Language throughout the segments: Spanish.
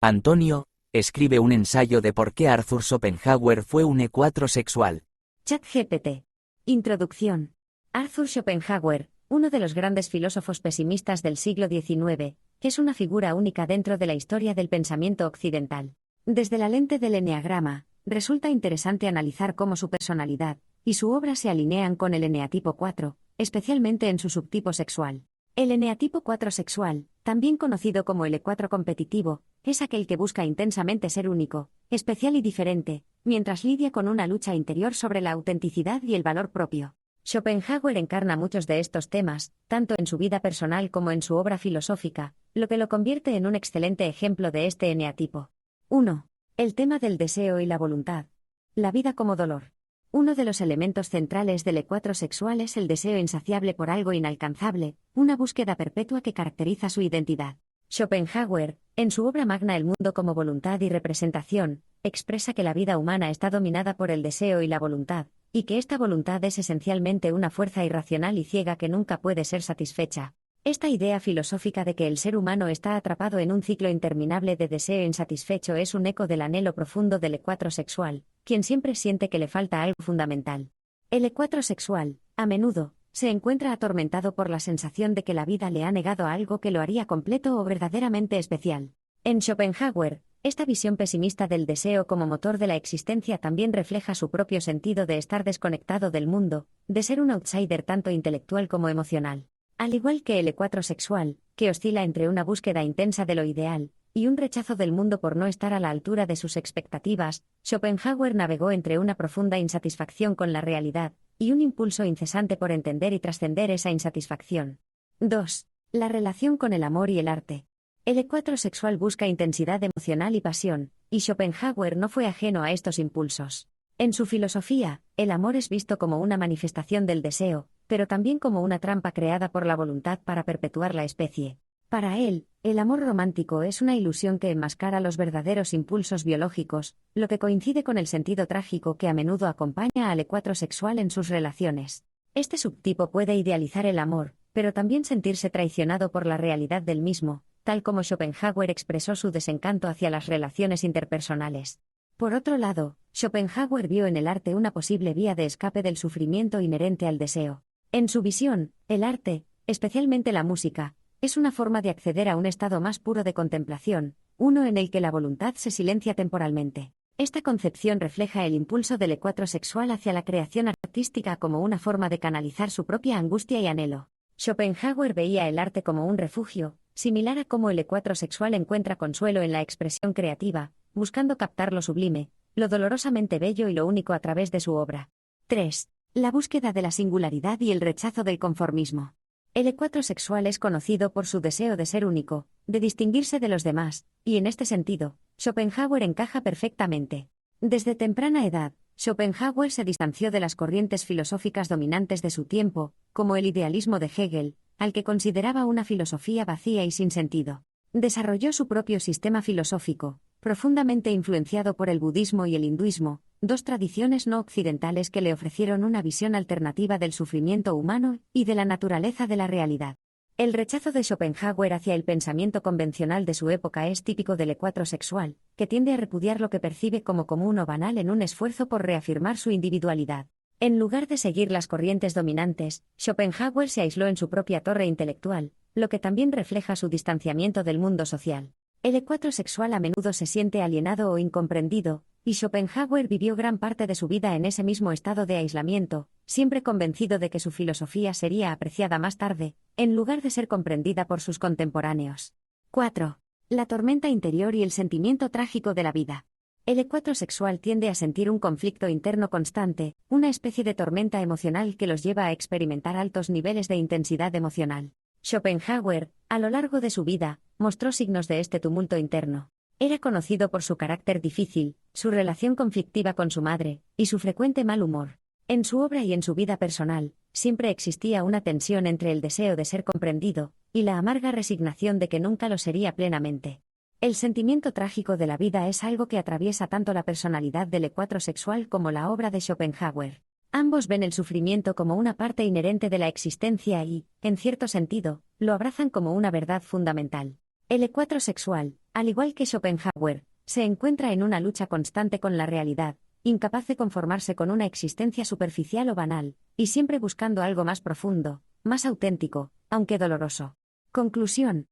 Antonio, escribe un ensayo de por qué Arthur Schopenhauer fue un ecuatrosexual. ChatGPT. Introducción. Arthur Schopenhauer, uno de los grandes filósofos pesimistas del siglo XIX, es una figura única dentro de la historia del pensamiento occidental. Desde la lente del eneagrama, resulta interesante analizar cómo su personalidad y su obra se alinean con el eneatipo 4, especialmente en su subtipo sexual. El eneatipo 4 sexual, también conocido como el E4 competitivo, es aquel que busca intensamente ser único, especial y diferente, mientras lidia con una lucha interior sobre la autenticidad y el valor propio. Schopenhauer encarna muchos de estos temas, tanto en su vida personal como en su obra filosófica, lo que lo convierte en un excelente ejemplo de este eneatipo. 1. El tema del deseo y la voluntad. La vida como dolor. Uno de los elementos centrales del E4 sexual es el deseo insaciable por algo inalcanzable, una búsqueda perpetua que caracteriza su identidad. Schopenhauer, en su obra magna El mundo como voluntad y representación, expresa que la vida humana está dominada por el deseo y la voluntad, y que esta voluntad es esencialmente una fuerza irracional y ciega que nunca puede ser satisfecha. Esta idea filosófica de que el ser humano está atrapado en un ciclo interminable de deseo insatisfecho es un eco del anhelo profundo del E4 sexual, quien siempre siente que le falta algo fundamental. El E4 sexual, a menudo, se encuentra atormentado por la sensación de que la vida le ha negado algo que lo haría completo o verdaderamente especial. En Schopenhauer, esta visión pesimista del deseo como motor de la existencia también refleja su propio sentido de estar desconectado del mundo, de ser un outsider tanto intelectual como emocional. Al igual que el E4 sexual, que oscila entre una búsqueda intensa de lo ideal y un rechazo del mundo por no estar a la altura de sus expectativas, Schopenhauer navegó entre una profunda insatisfacción con la realidad y un impulso incesante por entender y trascender esa insatisfacción. 2. La relación con el amor y el arte. El E4 sexual busca intensidad emocional y pasión, y Schopenhauer no fue ajeno a estos impulsos. En su filosofía, el amor es visto como una manifestación del deseo, pero también como una trampa creada por la voluntad para perpetuar la especie. Para él, el amor romántico es una ilusión que enmascara los verdaderos impulsos biológicos, lo que coincide con el sentido trágico que a menudo acompaña al E4 sexual en sus relaciones. Este subtipo puede idealizar el amor, pero también sentirse traicionado por la realidad del mismo, tal como Schopenhauer expresó su desencanto hacia las relaciones interpersonales. Por otro lado, Schopenhauer vio en el arte una posible vía de escape del sufrimiento inherente al deseo. En su visión, el arte, especialmente la música, es una forma de acceder a un estado más puro de contemplación, uno en el que la voluntad se silencia temporalmente. Esta concepción refleja el impulso del E4 sexual hacia la creación artística como una forma de canalizar su propia angustia y anhelo. Schopenhauer veía el arte como un refugio, similar a cómo el E4 sexual encuentra consuelo en la expresión creativa, buscando captar lo sublime, lo dolorosamente bello y lo único a través de su obra. 3. La búsqueda de la singularidad y el rechazo del conformismo. El E4 sexual es conocido por su deseo de ser único, de distinguirse de los demás, y en este sentido, Schopenhauer encaja perfectamente. Desde temprana edad, Schopenhauer se distanció de las corrientes filosóficas dominantes de su tiempo, como el idealismo de Hegel, al que consideraba una filosofía vacía y sin sentido. Desarrolló su propio sistema filosófico, profundamente influenciado por el budismo y el hinduismo, dos tradiciones no occidentales que le ofrecieron una visión alternativa del sufrimiento humano y de la naturaleza de la realidad. El rechazo de Schopenhauer hacia el pensamiento convencional de su época es típico del E4 sexual, que tiende a repudiar lo que percibe como común o banal en un esfuerzo por reafirmar su individualidad. En lugar de seguir las corrientes dominantes, Schopenhauer se aisló en su propia torre intelectual, lo que también refleja su distanciamiento del mundo social. El E4 sexual a menudo se siente alienado o incomprendido, y Schopenhauer vivió gran parte de su vida en ese mismo estado de aislamiento, siempre convencido de que su filosofía sería apreciada más tarde, en lugar de ser comprendida por sus contemporáneos. 4. La tormenta interior y el sentimiento trágico de la vida. El E4 sexual tiende a sentir un conflicto interno constante, una especie de tormenta emocional que los lleva a experimentar altos niveles de intensidad emocional. Schopenhauer, a lo largo de su vida, mostró signos de este tumulto interno. Era conocido por su carácter difícil, su relación conflictiva con su madre, y su frecuente mal humor. En su obra y en su vida personal, siempre existía una tensión entre el deseo de ser comprendido y la amarga resignación de que nunca lo sería plenamente. El sentimiento trágico de la vida es algo que atraviesa tanto la personalidad del E4 sexual como la obra de Schopenhauer. Ambos ven el sufrimiento como una parte inherente de la existencia y, en cierto sentido, lo abrazan como una verdad fundamental. El E4 sexual, Al igual que Schopenhauer, se encuentra en una lucha constante con la realidad, incapaz de conformarse con una existencia superficial o banal, y siempre buscando algo más profundo, más auténtico, aunque doloroso. Conclusión.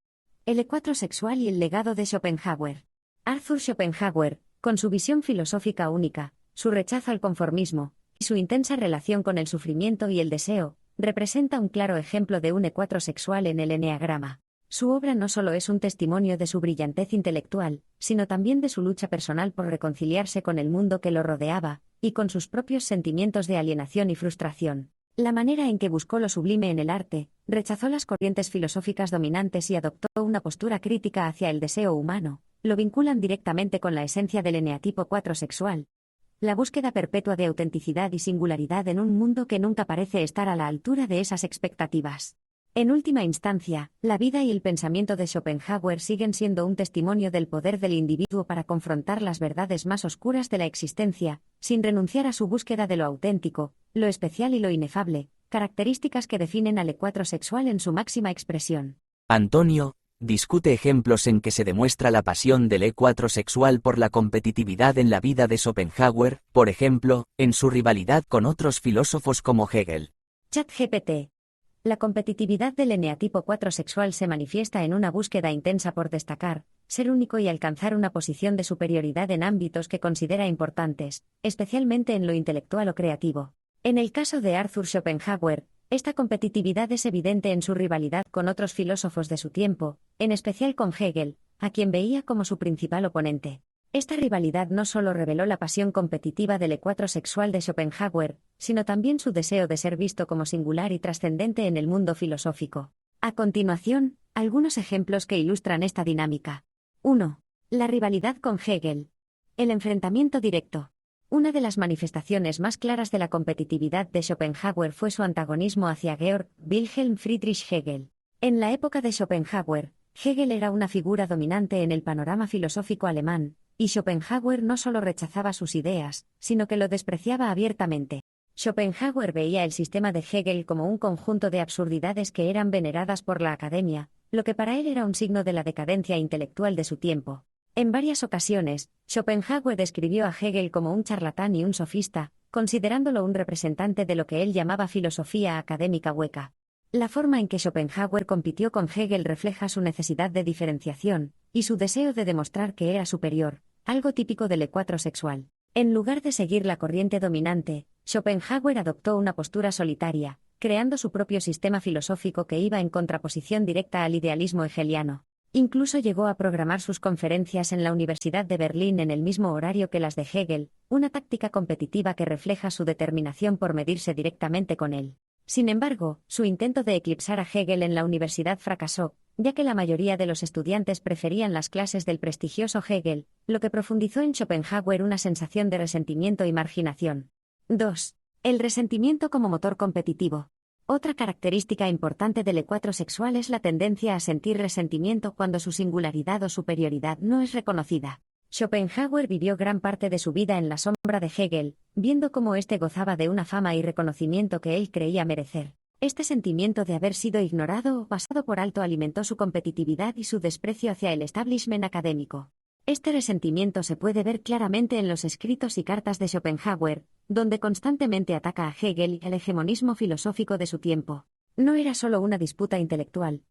El ecuatro sexual y el legado de Schopenhauer. Arthur Schopenhauer, con su visión filosófica única, su rechazo al conformismo, y su intensa relación con el sufrimiento y el deseo, representa un claro ejemplo de un ecuatro sexual en el eneagrama. Su obra no solo es un testimonio de su brillantez intelectual, sino también de su lucha personal por reconciliarse con el mundo que lo rodeaba, y con sus propios sentimientos de alienación y frustración. La manera en que buscó lo sublime en el arte, rechazó las corrientes filosóficas dominantes y adoptó una postura crítica hacia el deseo humano, lo vinculan directamente con la esencia del eneatipo 4 sexual. La búsqueda perpetua de autenticidad y singularidad en un mundo que nunca parece estar a la altura de esas expectativas. En última instancia, la vida y el pensamiento de Schopenhauer siguen siendo un testimonio del poder del individuo para confrontar las verdades más oscuras de la existencia, sin renunciar a su búsqueda de lo auténtico, lo especial y lo inefable, características que definen al ecuatro sexual en su máxima expresión. Antonio, discute ejemplos en que se demuestra la pasión del ecuatro sexual por la competitividad en la vida de Schopenhauer, por ejemplo, en su rivalidad con otros filósofos como Hegel. ChatGPT. La competitividad del eneatipo 4 sexual se manifiesta en una búsqueda intensa por destacar, ser único y alcanzar una posición de superioridad en ámbitos que considera importantes, especialmente en lo intelectual o creativo. En el caso de Arthur Schopenhauer, esta competitividad es evidente en su rivalidad con otros filósofos de su tiempo, en especial con Hegel, a quien veía como su principal oponente. Esta rivalidad no solo reveló la pasión competitiva del ecuatro sexual de Schopenhauer, sino también su deseo de ser visto como singular y trascendente en el mundo filosófico. A continuación, algunos ejemplos que ilustran esta dinámica. 1. La rivalidad con Hegel. El enfrentamiento directo. Una de las manifestaciones más claras de la competitividad de Schopenhauer fue su antagonismo hacia Georg Wilhelm Friedrich Hegel. En la época de Schopenhauer, Hegel era una figura dominante en el panorama filosófico alemán, y Schopenhauer no solo rechazaba sus ideas, sino que lo despreciaba abiertamente. Schopenhauer veía el sistema de Hegel como un conjunto de absurdidades que eran veneradas por la academia, lo que para él era un signo de la decadencia intelectual de su tiempo. En varias ocasiones, Schopenhauer describió a Hegel como un charlatán y un sofista, considerándolo un representante de lo que él llamaba filosofía académica hueca. La forma en que Schopenhauer compitió con Hegel refleja su necesidad de diferenciación, y su deseo de demostrar que era superior, algo típico del ecuatro sexual. En lugar de seguir la corriente dominante, Schopenhauer adoptó una postura solitaria, creando su propio sistema filosófico que iba en contraposición directa al idealismo hegeliano. Incluso llegó a programar sus conferencias en la Universidad de Berlín en el mismo horario que las de Hegel, una táctica competitiva que refleja su determinación por medirse directamente con él. Sin embargo, su intento de eclipsar a Hegel en la universidad fracasó, ya que la mayoría de los estudiantes preferían las clases del prestigioso Hegel, lo que profundizó en Schopenhauer una sensación de resentimiento y marginación. 2. El resentimiento como motor competitivo. Otra característica importante del ecuatro sexual es la tendencia a sentir resentimiento cuando su singularidad o superioridad no es reconocida. Schopenhauer vivió gran parte de su vida en la sombra de Hegel, viendo cómo éste gozaba de una fama y reconocimiento que él creía merecer. Este sentimiento de haber sido ignorado o pasado por alto alimentó su competitividad y su desprecio hacia el establishment académico. Este resentimiento se puede ver claramente en los escritos y cartas de Schopenhauer, donde constantemente ataca a Hegel y al hegemonismo filosófico de su tiempo. No era solo una disputa intelectual.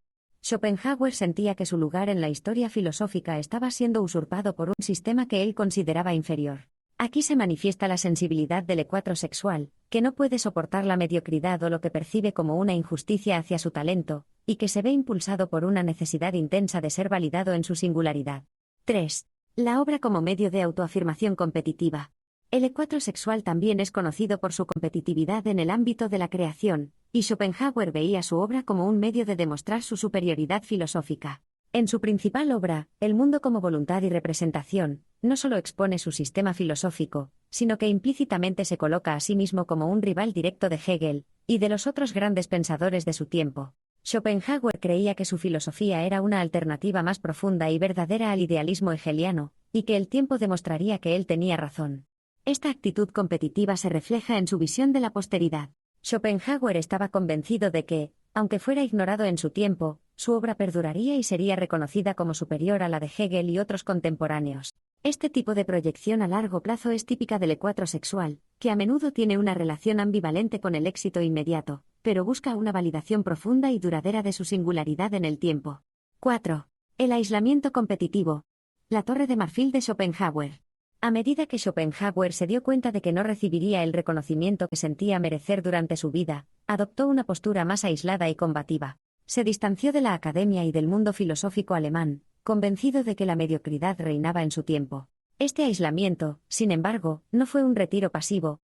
Schopenhauer sentía que su lugar en la historia filosófica estaba siendo usurpado por un sistema que él consideraba inferior. Aquí se manifiesta la sensibilidad del ecuatro sexual, que no puede soportar la mediocridad o lo que percibe como una injusticia hacia su talento, y que se ve impulsado por una necesidad intensa de ser validado en su singularidad. 3. La obra como medio de autoafirmación competitiva. El ecuatro sexual también es conocido por su competitividad en el ámbito de la creación, y Schopenhauer veía su obra como un medio de demostrar su superioridad filosófica. En su principal obra, El mundo como voluntad y representación, no solo expone su sistema filosófico, sino que implícitamente se coloca a sí mismo como un rival directo de Hegel y de los otros grandes pensadores de su tiempo. Schopenhauer creía que su filosofía era una alternativa más profunda y verdadera al idealismo hegeliano, y que el tiempo demostraría que él tenía razón. Esta actitud competitiva se refleja en su visión de la posteridad. Schopenhauer estaba convencido de que, aunque fuera ignorado en su tiempo, su obra perduraría y sería reconocida como superior a la de Hegel y otros contemporáneos. Este tipo de proyección a largo plazo es típica del E4 sexual, que a menudo tiene una relación ambivalente con el éxito inmediato, pero busca una validación profunda y duradera de su singularidad en el tiempo. 4. El aislamiento competitivo. La Torre de Marfil de Schopenhauer. A medida que Schopenhauer se dio cuenta de que no recibiría el reconocimiento que sentía merecer durante su vida, adoptó una postura más aislada y combativa. Se distanció de la academia y del mundo filosófico alemán, convencido de que la mediocridad reinaba en su tiempo. Este aislamiento, sin embargo, no fue un retiro pasivo.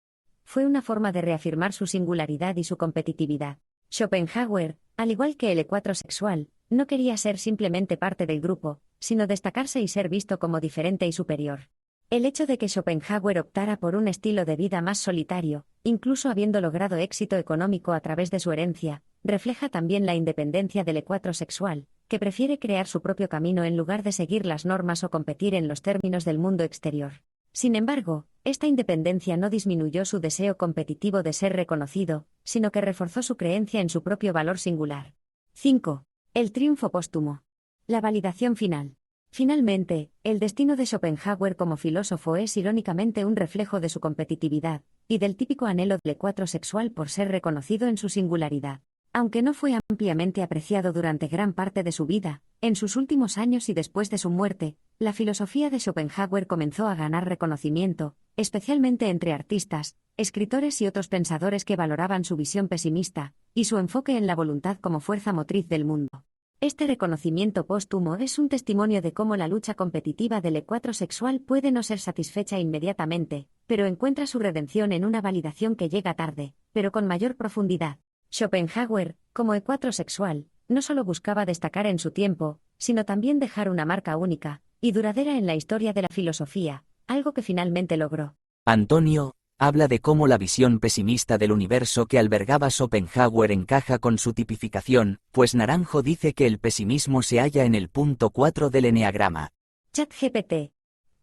Fue una forma de reafirmar su singularidad y su competitividad. Schopenhauer, al igual que el E4 sexual, no quería ser simplemente parte del grupo, sino destacarse y ser visto como diferente y superior. El hecho de que Schopenhauer optara por un estilo de vida más solitario, incluso habiendo logrado éxito económico a través de su herencia, refleja también la independencia del E4 sexual, que prefiere crear su propio camino en lugar de seguir las normas o competir en los términos del mundo exterior. Sin embargo, esta independencia no disminuyó su deseo competitivo de ser reconocido, sino que reforzó su creencia en su propio valor singular. 5. El triunfo póstumo. La validación final. Finalmente, el destino de Schopenhauer como filósofo es irónicamente un reflejo de su competitividad, y del típico anhelo del E4 sexual por ser reconocido en su singularidad. Aunque no fue ampliamente apreciado durante gran parte de su vida, en sus últimos años y después de su muerte, la filosofía de Schopenhauer comenzó a ganar reconocimiento, especialmente entre artistas, escritores y otros pensadores que valoraban su visión pesimista, y su enfoque en la voluntad como fuerza motriz del mundo. Este reconocimiento póstumo es un testimonio de cómo la lucha competitiva del E4 sexual puede no ser satisfecha inmediatamente, pero encuentra su redención en una validación que llega tarde, pero con mayor profundidad. Schopenhauer, como E4 sexual, no solo buscaba destacar en su tiempo, sino también dejar una marca única y duradera en la historia de la filosofía, algo que finalmente logró. Antonio habla de cómo la visión pesimista del universo que albergaba Schopenhauer encaja con su tipificación, pues Naranjo dice que el pesimismo se halla en el punto 4 del eneagrama. ChatGPT.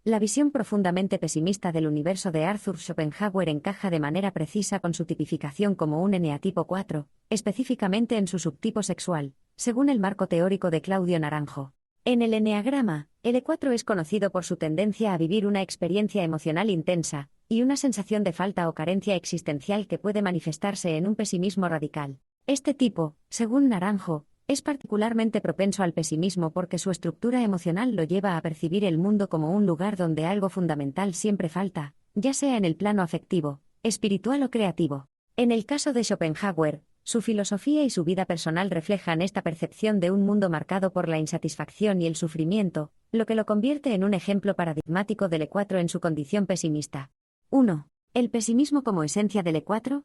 La visión profundamente pesimista del universo de Arthur Schopenhauer encaja de manera precisa con su tipificación como un eneatipo 4, específicamente en su subtipo sexual, según el marco teórico de Claudio Naranjo. En el eneagrama, el E4 es conocido por su tendencia a vivir una experiencia emocional intensa, y una sensación de falta o carencia existencial que puede manifestarse en un pesimismo radical. Este tipo, según Naranjo, es particularmente propenso al pesimismo porque su estructura emocional lo lleva a percibir el mundo como un lugar donde algo fundamental siempre falta, ya sea en el plano afectivo, espiritual o creativo. En el caso de Schopenhauer, su filosofía y su vida personal reflejan esta percepción de un mundo marcado por la insatisfacción y el sufrimiento, lo que lo convierte en un ejemplo paradigmático del E4 en su condición pesimista. 1. ¿El pesimismo como esencia del E4?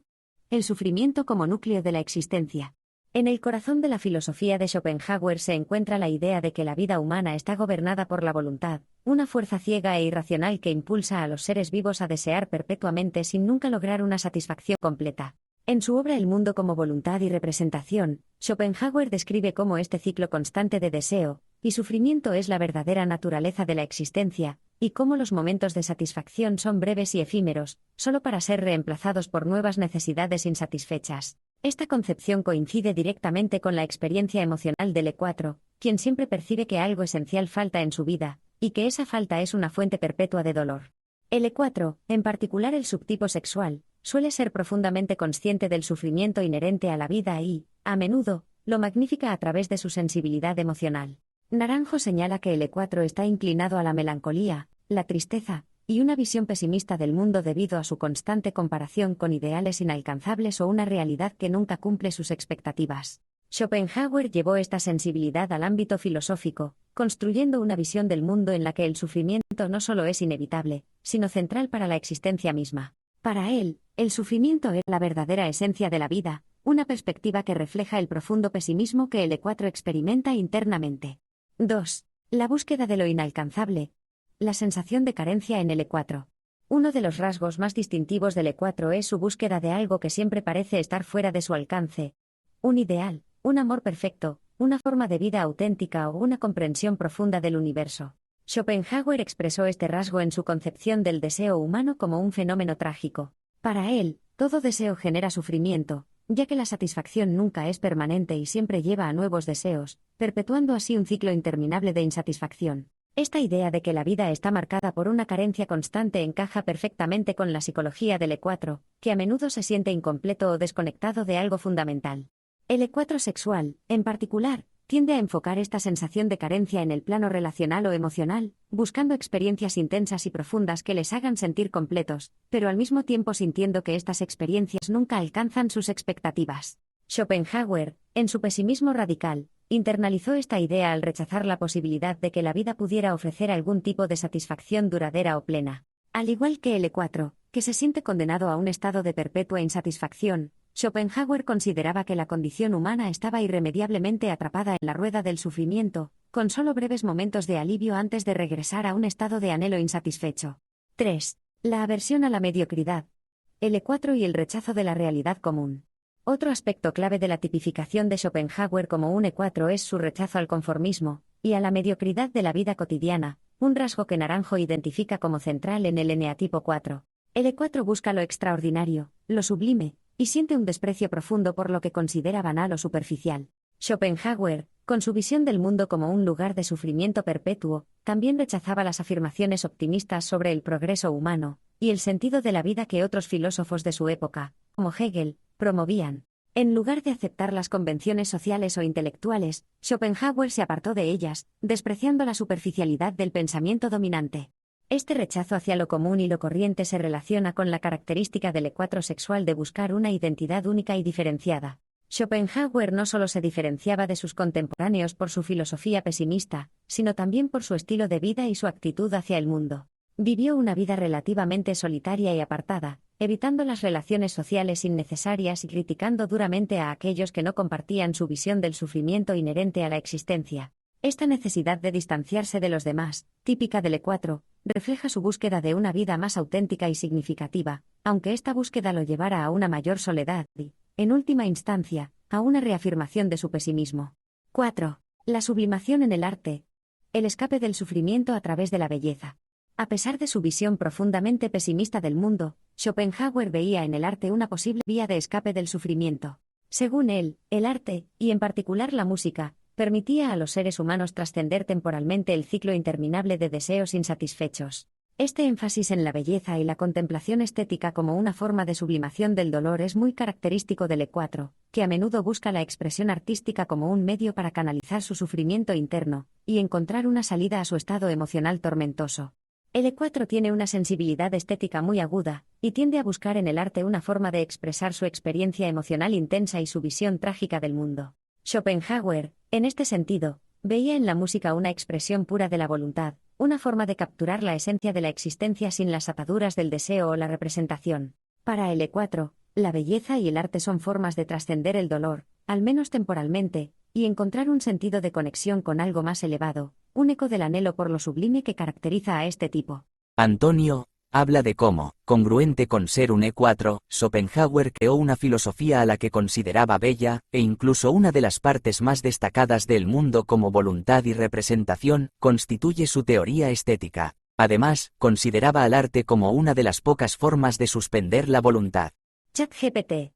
El sufrimiento como núcleo de la existencia. En el corazón de la filosofía de Schopenhauer se encuentra la idea de que la vida humana está gobernada por la voluntad, una fuerza ciega e irracional que impulsa a los seres vivos a desear perpetuamente sin nunca lograr una satisfacción completa. En su obra El mundo como voluntad y representación, Schopenhauer describe cómo este ciclo constante de deseo y sufrimiento es la verdadera naturaleza de la existencia, y cómo los momentos de satisfacción son breves y efímeros, solo para ser reemplazados por nuevas necesidades insatisfechas. Esta concepción coincide directamente con la experiencia emocional del E4, quien siempre percibe que algo esencial falta en su vida, y que esa falta es una fuente perpetua de dolor. El E4, en particular el subtipo sexual, suele ser profundamente consciente del sufrimiento inherente a la vida y, a menudo, lo magnifica a través de su sensibilidad emocional. Naranjo señala que el E4 está inclinado a la melancolía, la tristeza, y una visión pesimista del mundo debido a su constante comparación con ideales inalcanzables o una realidad que nunca cumple sus expectativas. Schopenhauer llevó esta sensibilidad al ámbito filosófico, construyendo una visión del mundo en la que el sufrimiento no solo es inevitable, sino central para la existencia misma. Para él, el sufrimiento es la verdadera esencia de la vida, una perspectiva que refleja el profundo pesimismo que el E4 experimenta internamente. 2. La búsqueda de lo inalcanzable. La sensación de carencia en el E4. Uno de los rasgos más distintivos del E4 es su búsqueda de algo que siempre parece estar fuera de su alcance. Un ideal, un amor perfecto, una forma de vida auténtica o una comprensión profunda del universo. Schopenhauer expresó este rasgo en su concepción del deseo humano como un fenómeno trágico. Para él, todo deseo genera sufrimiento, ya que la satisfacción nunca es permanente y siempre lleva a nuevos deseos, perpetuando así un ciclo interminable de insatisfacción. Esta idea de que la vida está marcada por una carencia constante encaja perfectamente con la psicología del E4, que a menudo se siente incompleto o desconectado de algo fundamental. El E4 sexual, en particular, tiende a enfocar esta sensación de carencia en el plano relacional o emocional, buscando experiencias intensas y profundas que les hagan sentir completos, pero al mismo tiempo sintiendo que estas experiencias nunca alcanzan sus expectativas. Schopenhauer, en su pesimismo radical, internalizó esta idea al rechazar la posibilidad de que la vida pudiera ofrecer algún tipo de satisfacción duradera o plena. Al igual que el E4, que se siente condenado a un estado de perpetua insatisfacción, Schopenhauer consideraba que la condición humana estaba irremediablemente atrapada en la rueda del sufrimiento, con solo breves momentos de alivio antes de regresar a un estado de anhelo insatisfecho. 3. La aversión a la mediocridad. El E4 y el rechazo de la realidad común. Otro aspecto clave de la tipificación de Schopenhauer como un E4 es su rechazo al conformismo y a la mediocridad de la vida cotidiana, un rasgo que Naranjo identifica como central en el eneatipo 4. El E4 busca lo extraordinario, lo sublime, y siente un desprecio profundo por lo que considera banal o superficial. Schopenhauer, con su visión del mundo como un lugar de sufrimiento perpetuo, también rechazaba las afirmaciones optimistas sobre el progreso humano y el sentido de la vida que otros filósofos de su época, como Hegel, promovían. En lugar de aceptar las convenciones sociales o intelectuales, Schopenhauer se apartó de ellas, despreciando la superficialidad del pensamiento dominante. Este rechazo hacia lo común y lo corriente se relaciona con la característica del E4 sexual de buscar una identidad única y diferenciada. Schopenhauer no solo se diferenciaba de sus contemporáneos por su filosofía pesimista, sino también por su estilo de vida y su actitud hacia el mundo. Vivió una vida relativamente solitaria y apartada, evitando las relaciones sociales innecesarias y criticando duramente a aquellos que no compartían su visión del sufrimiento inherente a la existencia. Esta necesidad de distanciarse de los demás, típica del E4, refleja su búsqueda de una vida más auténtica y significativa, aunque esta búsqueda lo llevara a una mayor soledad y, en última instancia, a una reafirmación de su pesimismo. 4. La sublimación en el arte. El escape del sufrimiento a través de la belleza. A pesar de su visión profundamente pesimista del mundo, Schopenhauer veía en el arte una posible vía de escape del sufrimiento. Según él, el arte, y en particular la música, permitía a los seres humanos trascender temporalmente el ciclo interminable de deseos insatisfechos. Este énfasis en la belleza y la contemplación estética como una forma de sublimación del dolor es muy característico del E4, que a menudo busca la expresión artística como un medio para canalizar su sufrimiento interno y encontrar una salida a su estado emocional tormentoso. El E4 tiene una sensibilidad estética muy aguda, y tiende a buscar en el arte una forma de expresar su experiencia emocional intensa y su visión trágica del mundo. Schopenhauer, en este sentido, veía en la música una expresión pura de la voluntad, una forma de capturar la esencia de la existencia sin las ataduras del deseo o la representación. Para el E4, la belleza y el arte son formas de trascender el dolor, al menos temporalmente, y encontrar un sentido de conexión con algo más elevado, un eco del anhelo por lo sublime que caracteriza a este tipo. Antonio habla de cómo, congruente con ser un E4, Schopenhauer creó una filosofía a la que consideraba bella, e incluso una de las partes más destacadas del mundo como voluntad y representación, constituye su teoría estética. Además, consideraba al arte como una de las pocas formas de suspender la voluntad. ChatGPT.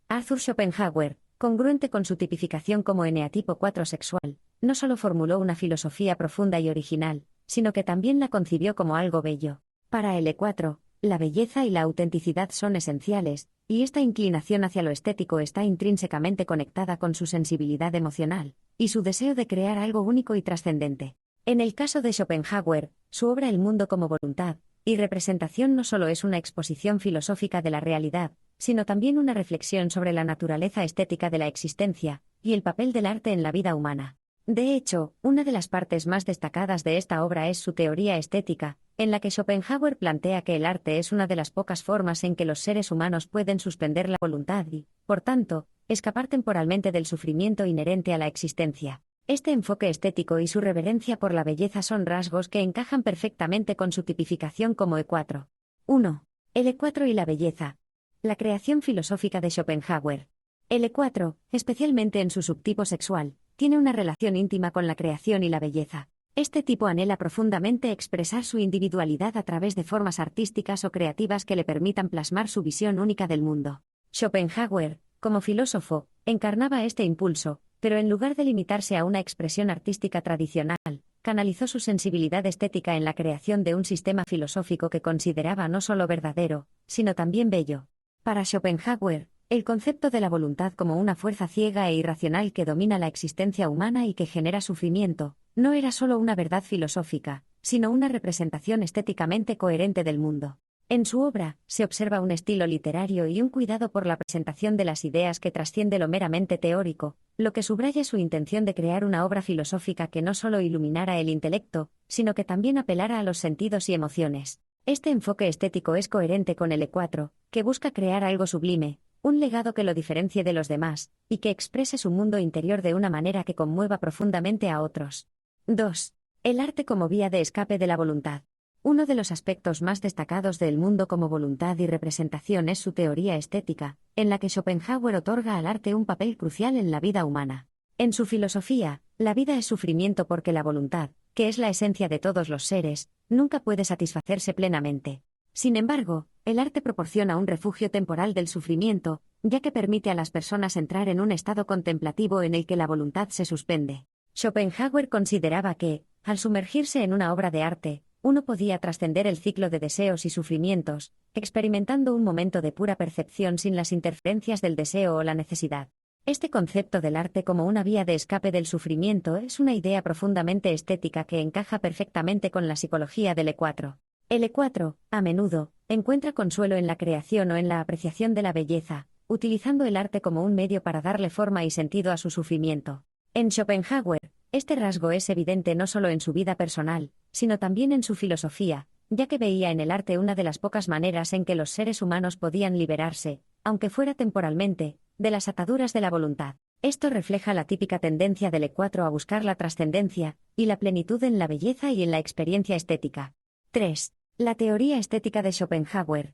Arthur Schopenhauer, congruente con su tipificación como eneatipo 4 sexual, no solo formuló una filosofía profunda y original, sino que también la concibió como algo bello. Para el E4, la belleza y la autenticidad son esenciales, y esta inclinación hacia lo estético está intrínsecamente conectada con su sensibilidad emocional, y su deseo de crear algo único y trascendente. En el caso de Schopenhauer, su obra El mundo como voluntad y representación no solo es una exposición filosófica de la realidad, sino también una reflexión sobre la naturaleza estética de la existencia, y el papel del arte en la vida humana. De hecho, una de las partes más destacadas de esta obra es su teoría estética, en la que Schopenhauer plantea que el arte es una de las pocas formas en que los seres humanos pueden suspender la voluntad y, por tanto, escapar temporalmente del sufrimiento inherente a la existencia. Este enfoque estético y su reverencia por la belleza son rasgos que encajan perfectamente con su tipificación como E4. 1. El E4 y la belleza. La creación filosófica de Schopenhauer. El E4, especialmente en su subtipo sexual, tiene una relación íntima con la creación y la belleza. Este tipo anhela profundamente expresar su individualidad a través de formas artísticas o creativas que le permitan plasmar su visión única del mundo. Schopenhauer, como filósofo, encarnaba este impulso, pero en lugar de limitarse a una expresión artística tradicional, canalizó su sensibilidad estética en la creación de un sistema filosófico que consideraba no solo verdadero, sino también bello. Para Schopenhauer, el concepto de la voluntad como una fuerza ciega e irracional que domina la existencia humana y que genera sufrimiento, no era solo una verdad filosófica, sino una representación estéticamente coherente del mundo. En su obra, se observa un estilo literario y un cuidado por la presentación de las ideas que trasciende lo meramente teórico, lo que subraya su intención de crear una obra filosófica que no solo iluminara el intelecto, sino que también apelara a los sentidos y emociones. Este enfoque estético es coherente con el E4, que busca crear algo sublime, un legado que lo diferencie de los demás, y que exprese su mundo interior de una manera que conmueva profundamente a otros. 2. El arte como vía de escape de la voluntad. Uno de los aspectos más destacados del mundo como voluntad y representación es su teoría estética, en la que Schopenhauer otorga al arte un papel crucial en la vida humana. En su filosofía, la vida es sufrimiento porque la voluntad, que es la esencia de todos los seres, nunca puede satisfacerse plenamente. Sin embargo, el arte proporciona un refugio temporal del sufrimiento, ya que permite a las personas entrar en un estado contemplativo en el que la voluntad se suspende. Schopenhauer consideraba que, al sumergirse en una obra de arte, uno podía trascender el ciclo de deseos y sufrimientos, experimentando un momento de pura percepción sin las interferencias del deseo o la necesidad. Este concepto del arte como una vía de escape del sufrimiento es una idea profundamente estética que encaja perfectamente con la psicología del E4. El E4, a menudo, encuentra consuelo en la creación o en la apreciación de la belleza, utilizando el arte como un medio para darle forma y sentido a su sufrimiento. En Schopenhauer, este rasgo es evidente no solo en su vida personal, sino también en su filosofía, ya que veía en el arte una de las pocas maneras en que los seres humanos podían liberarse, aunque fuera temporalmente, de las ataduras de la voluntad. Esto refleja la típica tendencia del E4 a buscar la trascendencia y la plenitud en la belleza y en la experiencia estética. 3. La teoría estética de Schopenhauer.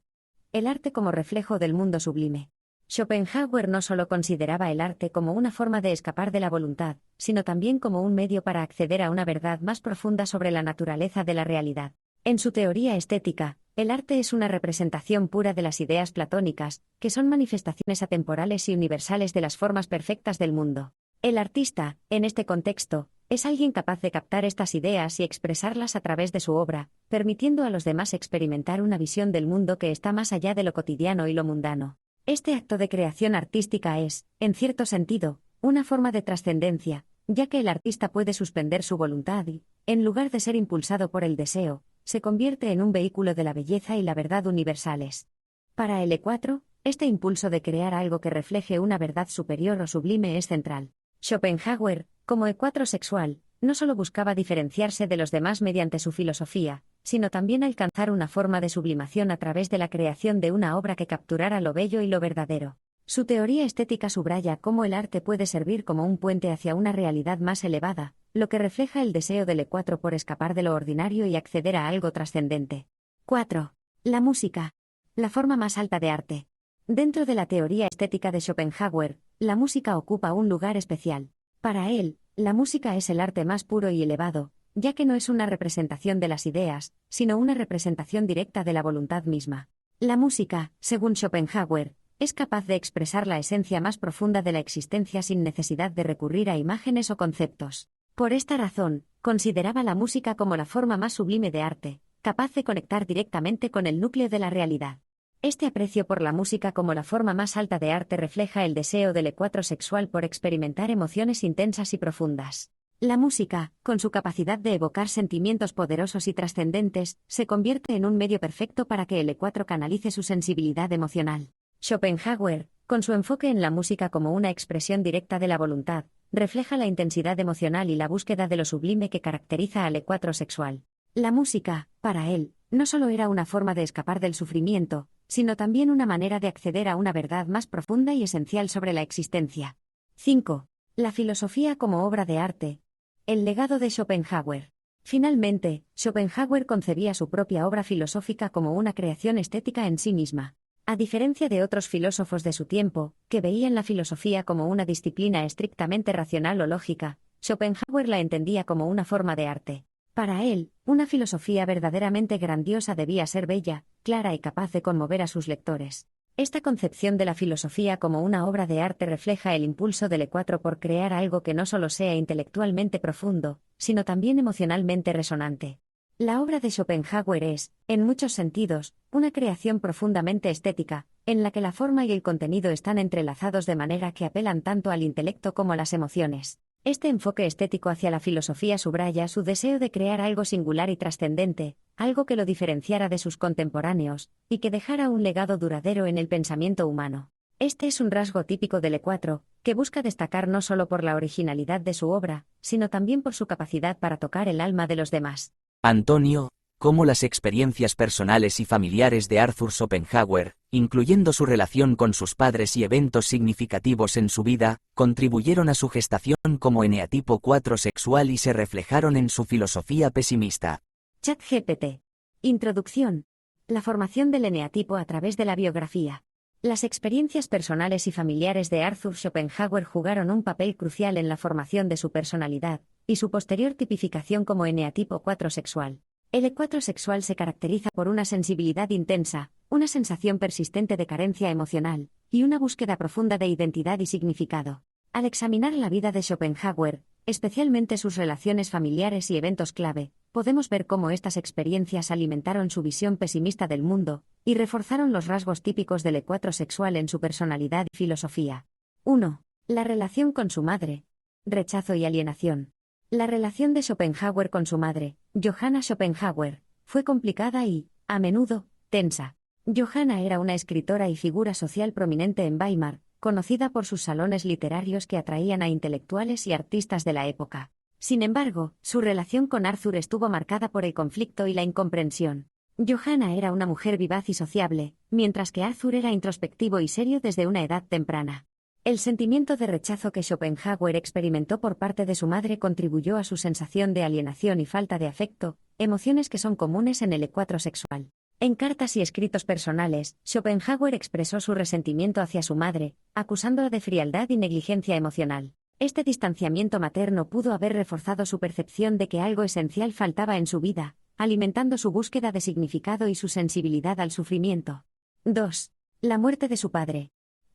El arte como reflejo del mundo sublime. Schopenhauer no solo consideraba el arte como una forma de escapar de la voluntad, sino también como un medio para acceder a una verdad más profunda sobre la naturaleza de la realidad. En su teoría estética, el arte es una representación pura de las ideas platónicas, que son manifestaciones atemporales y universales de las formas perfectas del mundo. El artista, en este contexto, es alguien capaz de captar estas ideas y expresarlas a través de su obra, permitiendo a los demás experimentar una visión del mundo que está más allá de lo cotidiano y lo mundano. Este acto de creación artística es, en cierto sentido, una forma de trascendencia, ya que el artista puede suspender su voluntad y, en lugar de ser impulsado por el deseo, se convierte en un vehículo de la belleza y la verdad universales. Para el E4, este impulso de crear algo que refleje una verdad superior o sublime es central. Schopenhauer, como E4 sexual, no solo buscaba diferenciarse de los demás mediante su filosofía, sino también alcanzar una forma de sublimación a través de la creación de una obra que capturara lo bello y lo verdadero. Su teoría estética subraya cómo el arte puede servir como un puente hacia una realidad más elevada, lo que refleja el deseo del E4 por escapar de lo ordinario y acceder a algo trascendente. 4. La música. La forma más alta de arte. Dentro de la teoría estética de Schopenhauer, la música ocupa un lugar especial. Para él, la música es el arte más puro y elevado, ya que no es una representación de las ideas, sino una representación directa de la voluntad misma. La música, según Schopenhauer, es capaz de expresar la esencia más profunda de la existencia sin necesidad de recurrir a imágenes o conceptos. Por esta razón, consideraba la música como la forma más sublime de arte, capaz de conectar directamente con el núcleo de la realidad. Este aprecio por la música como la forma más alta de arte refleja el deseo del E4 sexual por experimentar emociones intensas y profundas. La música, con su capacidad de evocar sentimientos poderosos y trascendentes, se convierte en un medio perfecto para que el E4 canalice su sensibilidad emocional. Schopenhauer, con su enfoque en la música como una expresión directa de la voluntad, refleja la intensidad emocional y la búsqueda de lo sublime que caracteriza al E4 sexual. La música, para él, no solo era una forma de escapar del sufrimiento, sino también una manera de acceder a una verdad más profunda y esencial sobre la existencia. 5. La filosofía como obra de arte. El legado de Schopenhauer. Finalmente, Schopenhauer concebía su propia obra filosófica como una creación estética en sí misma. A diferencia de otros filósofos de su tiempo, que veían la filosofía como una disciplina estrictamente racional o lógica, Schopenhauer la entendía como una forma de arte. Para él, una filosofía verdaderamente grandiosa debía ser bella, clara y capaz de conmover a sus lectores. Esta concepción de la filosofía como una obra de arte refleja el impulso del E4 por crear algo que no solo sea intelectualmente profundo, sino también emocionalmente resonante. La obra de Schopenhauer es, en muchos sentidos, una creación profundamente estética, en la que la forma y el contenido están entrelazados de manera que apelan tanto al intelecto como a las emociones. Este enfoque estético hacia la filosofía subraya su deseo de crear algo singular y trascendente, algo que lo diferenciara de sus contemporáneos, y que dejara un legado duradero en el pensamiento humano. Este es un rasgo típico del E4, que busca destacar no solo por la originalidad de su obra, sino también por su capacidad para tocar el alma de los demás. Antonio, cómo las experiencias personales y familiares de Arthur Schopenhauer, incluyendo su relación con sus padres y eventos significativos en su vida, contribuyeron a su gestación como eneatipo 4 sexual y se reflejaron en su filosofía pesimista. ChatGPT. Introducción. La formación del eneatipo a través de la biografía. Las experiencias personales y familiares de Arthur Schopenhauer jugaron un papel crucial en la formación de su personalidad y su posterior tipificación como eneatipo 4 sexual. El E4 sexual se caracteriza por una sensibilidad intensa, una sensación persistente de carencia emocional, y una búsqueda profunda de identidad y significado. Al examinar la vida de Schopenhauer, especialmente sus relaciones familiares y eventos clave, podemos ver cómo estas experiencias alimentaron su visión pesimista del mundo, y reforzaron los rasgos típicos del E4 sexual en su personalidad y filosofía. 1. La relación con su madre. Rechazo y alienación. La relación de Schopenhauer con su madre, Johanna Schopenhauer, fue complicada y, a menudo, tensa. Johanna era una escritora y figura social prominente en Weimar, conocida por sus salones literarios que atraían a intelectuales y artistas de la época. Sin embargo, su relación con Arthur estuvo marcada por el conflicto y la incomprensión. Johanna era una mujer vivaz y sociable, mientras que Arthur era introspectivo y serio desde una edad temprana. El sentimiento de rechazo que Schopenhauer experimentó por parte de su madre contribuyó a su sensación de alienación y falta de afecto, emociones que son comunes en el E4 sexual. En cartas y escritos personales, Schopenhauer expresó su resentimiento hacia su madre, acusándola de frialdad y negligencia emocional. Este distanciamiento materno pudo haber reforzado su percepción de que algo esencial faltaba en su vida, alimentando su búsqueda de significado y su sensibilidad al sufrimiento. 2. La muerte de su padre.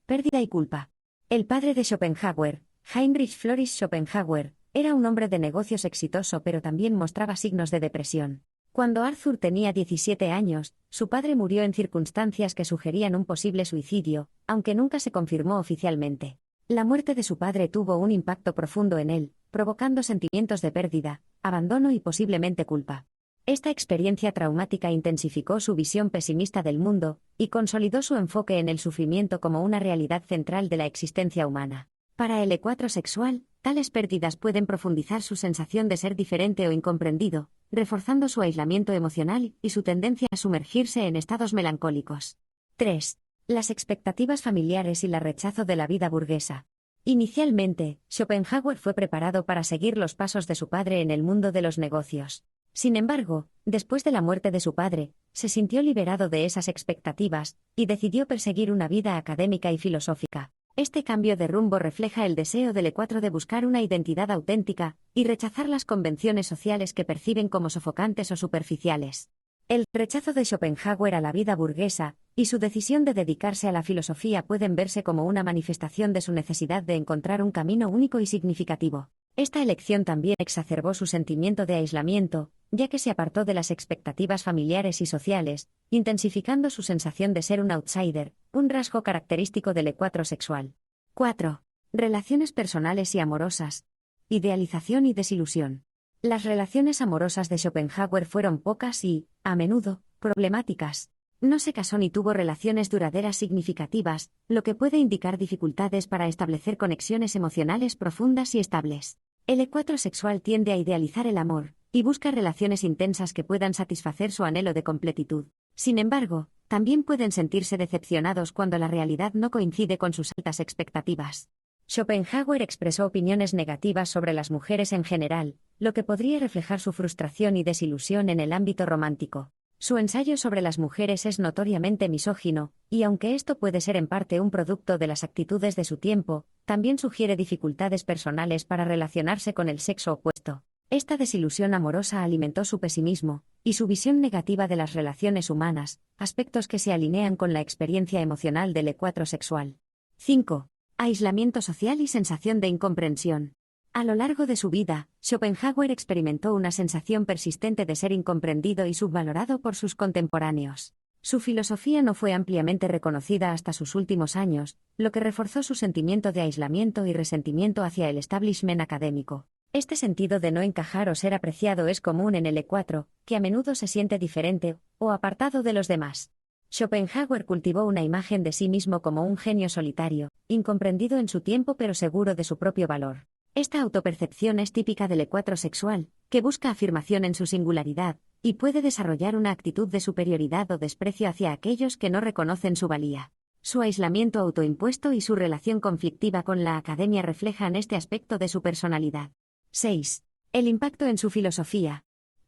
Pérdida y culpa. El padre de Schopenhauer, Heinrich Floris Schopenhauer, era un hombre de negocios exitoso pero también mostraba signos de depresión. Cuando Arthur tenía 17 años, su padre murió en circunstancias que sugerían un posible suicidio, aunque nunca se confirmó oficialmente. La muerte de su padre tuvo un impacto profundo en él, provocando sentimientos de pérdida, abandono y posiblemente culpa. Esta experiencia traumática intensificó su visión pesimista del mundo, y consolidó su enfoque en el sufrimiento como una realidad central de la existencia humana. Para el E4 sexual, tales pérdidas pueden profundizar su sensación de ser diferente o incomprendido, reforzando su aislamiento emocional y su tendencia a sumergirse en estados melancólicos. 3. Las expectativas familiares y el rechazo de la vida burguesa. Inicialmente, Schopenhauer fue preparado para seguir los pasos de su padre en el mundo de los negocios. Sin embargo, después de la muerte de su padre, se sintió liberado de esas expectativas, y decidió perseguir una vida académica y filosófica. Este cambio de rumbo refleja el deseo del E4 de buscar una identidad auténtica, y rechazar las convenciones sociales que perciben como sofocantes o superficiales. El rechazo de Schopenhauer a la vida burguesa, y su decisión de dedicarse a la filosofía pueden verse como una manifestación de su necesidad de encontrar un camino único y significativo. Esta elección también exacerbó su sentimiento de aislamiento, ya que se apartó de las expectativas familiares y sociales, intensificando su sensación de ser un outsider, un rasgo característico del E4 sexual. 4. Relaciones personales y amorosas. Idealización y desilusión. Las relaciones amorosas de Schopenhauer fueron pocas y, a menudo, problemáticas. No se casó ni tuvo relaciones duraderas significativas, lo que puede indicar dificultades para establecer conexiones emocionales profundas y estables. El E4 sexual tiende a idealizar el amor, y busca relaciones intensas que puedan satisfacer su anhelo de completitud. Sin embargo, también pueden sentirse decepcionados cuando la realidad no coincide con sus altas expectativas. Schopenhauer expresó opiniones negativas sobre las mujeres en general, lo que podría reflejar su frustración y desilusión en el ámbito romántico. Su ensayo sobre las mujeres es notoriamente misógino, y aunque esto puede ser en parte un producto de las actitudes de su tiempo, también sugiere dificultades personales para relacionarse con el sexo opuesto. Esta desilusión amorosa alimentó su pesimismo y su visión negativa de las relaciones humanas, aspectos que se alinean con la experiencia emocional del E4 sexual. 5. Aislamiento social y sensación de incomprensión. A lo largo de su vida, Schopenhauer experimentó una sensación persistente de ser incomprendido y subvalorado por sus contemporáneos. Su filosofía no fue ampliamente reconocida hasta sus últimos años, lo que reforzó su sentimiento de aislamiento y resentimiento hacia el establishment académico. Este sentido de no encajar o ser apreciado es común en el E4, que a menudo se siente diferente o apartado de los demás. Schopenhauer cultivó una imagen de sí mismo como un genio solitario, incomprendido en su tiempo pero seguro de su propio valor. Esta autopercepción es típica del E4 sexual, que busca afirmación en su singularidad, y puede desarrollar una actitud de superioridad o desprecio hacia aquellos que no reconocen su valía. Su aislamiento autoimpuesto y su relación conflictiva con la academia reflejan este aspecto de su personalidad. 6. El impacto en su filosofía.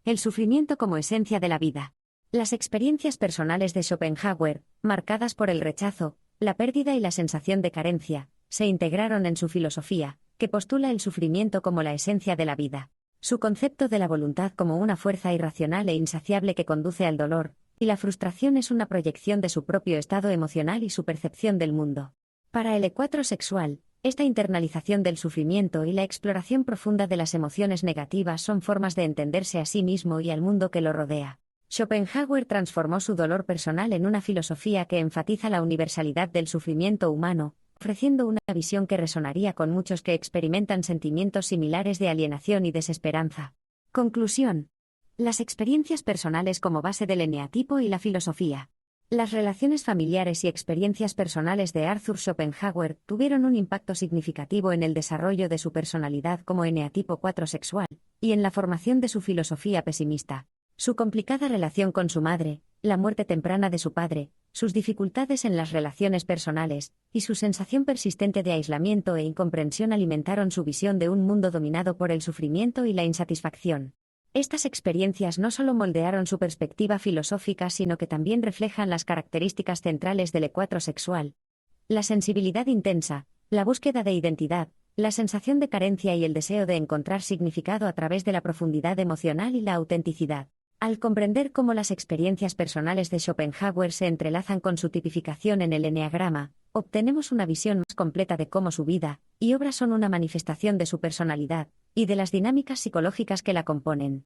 El sufrimiento como esencia de la vida. Las experiencias personales de Schopenhauer, marcadas por el rechazo, la pérdida y la sensación de carencia, se integraron en su filosofía, que postula el sufrimiento como la esencia de la vida. Su concepto de la voluntad como una fuerza irracional e insaciable que conduce al dolor, y la frustración es una proyección de su propio estado emocional y su percepción del mundo. Para el E4 sexual, esta internalización del sufrimiento y la exploración profunda de las emociones negativas son formas de entenderse a sí mismo y al mundo que lo rodea. Schopenhauer transformó su dolor personal en una filosofía que enfatiza la universalidad del sufrimiento humano, ofreciendo una visión que resonaría con muchos que experimentan sentimientos similares de alienación y desesperanza. Conclusión. Las experiencias personales como base del eneatipo y la filosofía. Las relaciones familiares y experiencias personales de Arthur Schopenhauer tuvieron un impacto significativo en el desarrollo de su personalidad como eneatipo 4 sexual, y en la formación de su filosofía pesimista. Su complicada relación con su madre, la muerte temprana de su padre, sus dificultades en las relaciones personales, y su sensación persistente de aislamiento e incomprensión alimentaron su visión de un mundo dominado por el sufrimiento y la insatisfacción. Estas experiencias no solo moldearon su perspectiva filosófica, sino que también reflejan las características centrales del E4 sexual. La sensibilidad intensa, la búsqueda de identidad, la sensación de carencia y el deseo de encontrar significado a través de la profundidad emocional y la autenticidad. Al comprender cómo las experiencias personales de Schopenhauer se entrelazan con su tipificación en el eneagrama, obtenemos una visión más completa de cómo su vida y obra son una manifestación de su personalidad y de las dinámicas psicológicas que la componen.